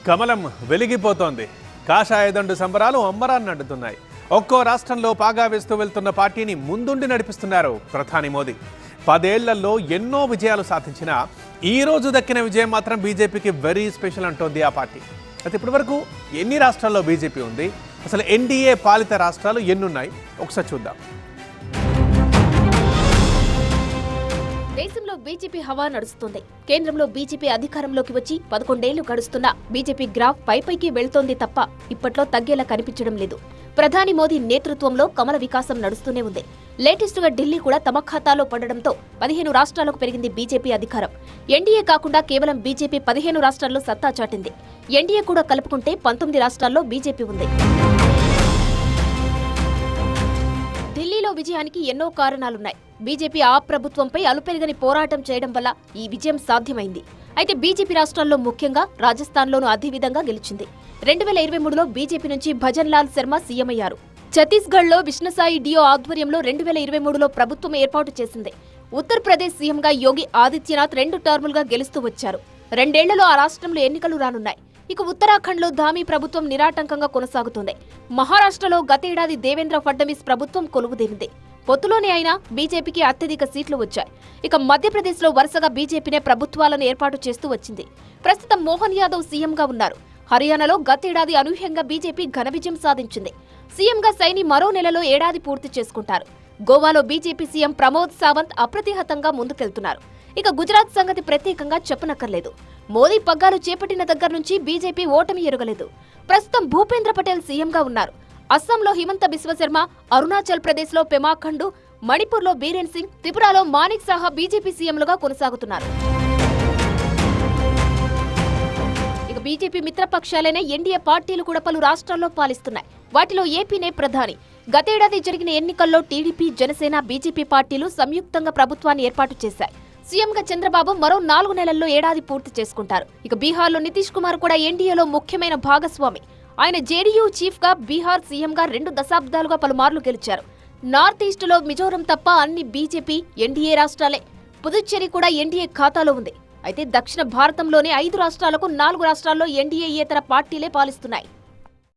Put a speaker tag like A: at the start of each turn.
A: కమలం వెలిగిపోతోంది. కాషాయదండు సంబరాలు అంబరాన్ని అడ్డుతున్నాయి. ఒక్కో రాష్ట్రంలో పాగా వేస్తూ వెళ్తున్న పార్టీని ముందుండి నడిపిస్తున్నారు ప్రధాని మోదీ. 10 ఏళ్లలో ఎన్నో విజయాలు సాధించినా ఈ రోజు దక్కిన విజయం మాత్రం బీజేపీకి వెరీ స్పెషల్ అంటోంది ఆ పార్టీ. అయితే ఇప్పటి వరకు ఎన్ని రాష్ట్రాల్లో బీజేపీ ఉంది, అసలు ఎన్డీఏ పాలిత రాష్ట్రాలు ఎన్నున్నాయి ఒకసారి చూద్దాం.
B: దేశంలో బీజేపీ హవా నడుస్తుంది. కేంద్రంలో బీజేపీ అధికారంలోకి వచ్చి 11 ఏళ్లు గడుస్తున్నా బీజేపీ గ్రాఫ్ పైపైకి వెళ్తోంది తప్ప ఇప్పట్లో తగ్గేలా కనిపించడం లేదు. ప్రధాని మోదీ నేతృత్వంలో కమల వికాసం నడుస్తూనే ఉంది. లేటెస్ట్ గా ఢిల్లీ కూడా తమ ఖాతాలో పడడంతో 15 రాష్ట్రాలకు పెరిగింది బీజేపీ అధికారం. ఎన్డీఏ కాకుండా కేవలం బీజేపీ 15 రాష్ట్రాల్లో సత్తా చాటింది. ఎన్డీఏ కూడా కలుపుకుంటే 19 రాష్ట్రాల్లో బీజేపీ ఉంది. ఢిల్లీలో విజయానికి ఎన్నో కారణాలున్నాయి. బీజేపీ ఆ ప్రభుత్వంపై అలుపెరగని పోరాటం చేయడం వల్ల ఈ విజయం సాధ్యమైంది. అయితే బీజేపీ రాష్ట్రాల్లో ముఖ్యంగా రాజస్థాన్లోనూ అదే విధంగా గెలిచింది. 2023లో బీజేపీ నుంచి భజన్ లాల్ శర్మ సీఎం అయ్యారు. ఛత్తీస్గఢ్లో విష్ణుసాయి డియో ఆధ్వర్యంలో 2023లో ప్రభుత్వం ఏర్పాటు చేసింది. ఉత్తరప్రదేశ్ సీఎంగా యోగి ఆదిత్యనాథ్ 2 టర్ములుగా గెలుస్తూ వచ్చారు. 2 ఏళ్లలో ఆ రాష్ట్రంలో ఎన్నికలు రానున్నాయి. ఇక ఉత్తరాఖండ్లో ధామీ ప్రభుత్వం నిరాటంకంగా కొనసాగుతుంది. మహారాష్ట్రలో గతేడాది దేవేంద్ర ఫడ్నవీస్ ప్రభుత్వం కొలువుదీరింది. పొత్తులోనే అయినా బీజేపీకి అత్యధిక సీట్లు వచ్చాయి. ఇక మధ్యప్రదేశ్లో వరుసగా బీజేపీనే ప్రభుత్వాలను ఏర్పాటు చేస్తూ వచ్చింది. ప్రస్తుతం మోహన్ యాదవ్ సీఎంగా ఉన్నారు. హర్యానాలో గతేడాది అనూహ్యంగా బీజేపీ ఘన విజయం సాధించింది. సీఎంగా సైని మరో నెలలో ఏడాది పూర్తి చేసుకుంటారు. గోవాలో బీజేపీ సీఎం ప్రమోద్ సావంత్ అప్రతిహతంగా ముందుకెళ్తున్నారు. ఇక గుజరాత్ సంగతి ప్రత్యేకంగా చెప్పనక్కర్లేదు. మోదీ పగ్గాలు చేపట్టిన దగ్గర నుంచి బీజేపీ ఓటమి ఎరుగలేదు. ప్రస్తుతం భూపేంద్ర పటేల్ సీఎంగా ఉన్నారు. అస్సాంలో హిమంత బిశ్వశర్మ, అరుణాచల్ ప్రదేశ్లో పెమా ఖండు, మణిపూర్లో బీరేన్ సింగ్, త్రిపురలో మానిక్ సాహా బీజేపీ సీఎంలుగా కొనసాగుతున్నారు. ఇక బీజేపీ మిత్రపక్షాలైన ఎన్డీఏ పార్టీలు కూడా పలు రాష్ట్రాల్లో పాలిస్తున్నాయి. వాటిలో ఏపీనే ప్రధాని. గతేడాది జరిగిన ఎన్నికల్లో టీడీపీ, జనసేన, బీజేపీ పార్టీలు సంయుక్తంగా ప్రభుత్వాన్ని ఏర్పాటు చేశాయి. సీఎంగా చంద్రబాబు మరో 4 నెలల్లో ఏడాది పూర్తి చేసుకుంటారు. ఇక బీహార్లో నితీష్ కుమార్ కూడా ఎన్డీఏలో ముఖ్యమైన భాగస్వామి. ఆయన జేడీయూ చీఫ్ గా, బీహార్ సీఎంగా 2 దశాబ్దాలుగా పలుమార్లు గెలిచారు. నార్త్ ఈస్ట్ లో మిజోరం తప్ప అన్ని బీజేపీ, ఎన్డీఏ రాష్ట్రాలే. పుదుచ్చేరి కూడా ఎన్డీఏ ఖాతాలో ఉంది. అయితే దక్షిణ భారతంలోనే 5 రాష్ట్రాలకు 4 రాష్ట్రాల్లో ఎన్డీఏ ఇతర పార్టీలే పాలిస్తున్నాయి.